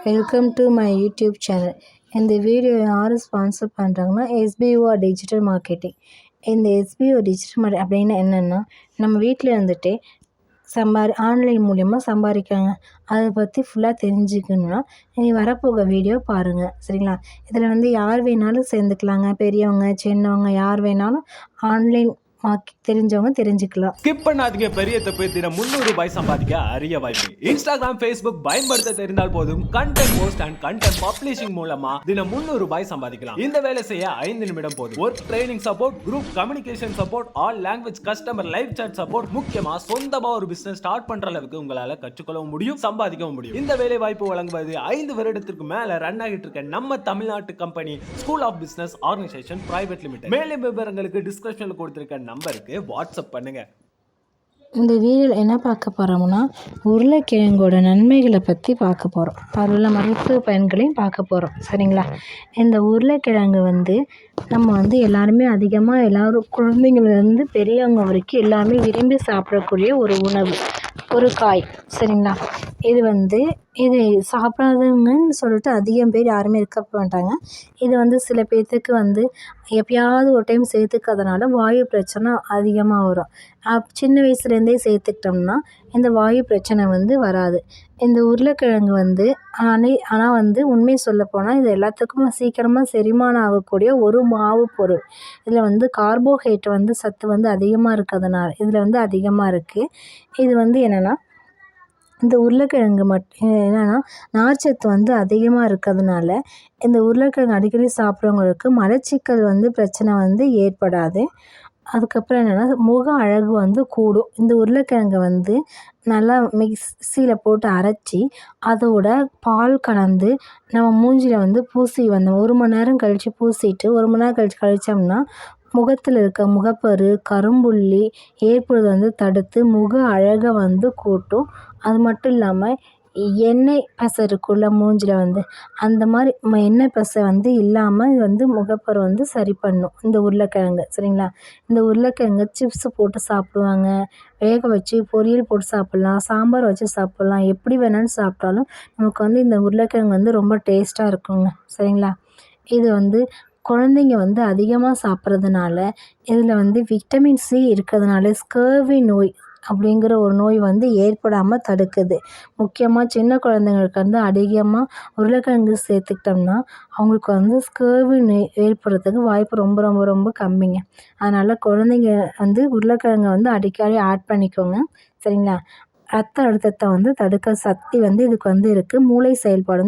Welcome to my YouTube channel. இந்த video யார் sponsor பண்ணுறாங்கன்னா எஸ்பிஓ டிஜிட்டல் மார்க்கெட்டிங். இந்த எஸ்பிஓ டிஜிட்டல் மார்க்கெட் அப்படின்னா என்னென்னா, நம்ம வீட்டில் இருந்துகிட்டே ஆன்லைன் மூலயமா சம்பாதிக்கிறாங்க. அதை பற்றி ஃபுல்லாக தெரிஞ்சுக்கணுன்னா இனி வரப்போகிற வீடியோ பாருங்கள், சரிங்களா? இதில் யார் வேணாலும் சேர்ந்துக்கலாங்க. பெரியவங்க சின்னவங்க யார் வேணாலும் ஆன்லைன் தெரிஞ்சவங்க தெரிஞ்சுக்கலாம். ஸ்கிப் பண்ணாதீங்க. பெரிய தப்பு. தினம் 300 ரூபாய் சம்பாதிக்க அரிய வாய்ப்பு. இன்ஸ்டாகிராம், ஃபேஸ்புக் பயன்படுத்த தெரிந்தால் போதும். Content post and content publishing மூலமா தினம் 300 ரூபாய் சம்பாதிக்கலாம். இந்த வேலை செய்ய 5 நிமிடம் போதும். Work training support, group communication support, all language customer live chat support, முக்கியமா சொந்தமா ஒரு பிசினஸ் ஸ்டார்ட் பண்ற அளவுக்கு உங்களால கற்றுக்கொள்ளவும் முடியும், சம்பாதிக்கவும் முடியும். இந்த வேலை வாய்ப்பு வழங்குவது 5 வருடத்திற்கு மேல ரன் ஆகிட்டு இருக்க நம்ம தமிழ்நாட்டு company school of business organisation private limited. மேலும் விவரங்களுக்கு டிஸ்கிரிப்ஷன்ல கொடுத்திருக்க நம்பருக்கு வாட்ஸ்அப் பண்ணுங்க. இந்த வீடியோவில் என்ன பார்க்க போகிறோம்னா, உருளைக்கிழங்கோட நன்மைகளை பற்றி பார்க்க போகிறோம். அதில் உள்ள மருத்துவ பயன்களையும் பார்க்க போகிறோம், சரிங்களா? இந்த உருளைக்கிழங்கு நம்ம எல்லாருமே அதிகமாக எல்லோரும் குழந்தைங்கள்லேருந்து பெரியவங்க வரைக்கும் எல்லாருமே விரும்பி சாப்பிடக்கூடிய ஒரு உணவு, ஒரு காய், சரிங்களா? இது சாப்பிடாதவங்கன்னு சொல்லிட்டு அதிகம் பேர் யாருமே இருக்க மாட்டாங்க. இது சில பேர்த்துக்கு எப்பயாவது ஒரு டைம் சேர்த்துக்கிறதுனால வாயு பிரச்சனை அதிகமாக வரும். சின்ன வயசுலேருந்தே சேர்த்துக்கிட்டோம்னா இந்த வாயு பிரச்சனை வராது. இந்த உருளைக்கிழங்கு ஆனால் உண்மையை சொல்லப்போனால் இது எல்லாத்துக்கும் சீக்கிரமாக செரிமானம் ஆகக்கூடிய ஒரு மாவு பொருள். இதில் கார்போஹைட்ரேட் சத்து அதிகமாக இருக்கிறதுனால இதில் அதிகமாக இருக்குது. இது என்னென்னா, இந்த உருளைக்கிழங்கு என்னென்னா நார்ச்சத்து அதிகமாக இருக்கிறதுனால இந்த உருளைக்கிழங்கு அடிக்கடி சாப்பிட்றவங்களுக்கு மலச்சிக்கல் பிரச்சனை ஏற்படாது. அதுக்கப்புறம் என்னென்னா, முக அழகு கூடும். இந்த உருளைக்கிழங்கை நல்லா மிக்சியில் போட்டு அரைச்சி அதோட பால் கலந்து நம்ம மூஞ்சியில் பூசி 1 மணி நேரம் கழித்து பூசிட்டு 1 மணி நேரம் கழித்தோம்னா முகத்தில் இருக்க முகப்பரு, கரும்புள்ளி ஏற்படுவது தடுத்து முக அழகை கூட்டும். அது மட்டும் இல்லாமல் எண்ணெய் பசை இருக்குள்ள மூஞ்சில் அந்த மாதிரி எண்ணெய் பசை இல்லாமல் முகப்பரு சரி பண்ணும் இந்த உருளைக்கிழங்கு, சரிங்களா? இந்த உருளைக்கிழங்கு சிப்ஸ் போட்டு சாப்பிடுவாங்க, வேக வச்சு பொரியல் போட்டு சாப்பிட்லாம், சாம்பார் வச்சு சாப்பிட்லாம், எப்படி வேணாலும் சாப்பிட்டாலும் நமக்கு இந்த உருளைக்கிழங்கு ரொம்ப டேஸ்ட்டாக இருக்குங்க, சரிங்களா? இது குழந்தைங்க அதிகமாக சாப்பிட்றதுனால இதில் விட்டமின் சி இருக்கிறதுனால ஸ்கர்வி நோய் அப்படிங்கிற ஒரு நோய் ஏற்படாமல் தடுக்குது. முக்கியமாக சின்ன குழந்தைங்களுக்கு அதிகமாக உருளைக்கிழங்கு சேர்த்துக்கிட்டோம்னா அவங்களுக்கு ஸ்கர்வி நோய் ஏற்படுறதுக்கு வாய்ப்பு ரொம்ப ரொம்ப ரொம்ப கம்மிங்க. அதனால் குழந்தைங்க உருளைக்கிழங்கை அடிக்கடி ஆட் பண்ணிக்கோங்க, சரிங்களா? ரத்த அழுத்தத்தை தடுக்க சக்தி இதுக்கு இருக்குது. மூளை செயல்பாடு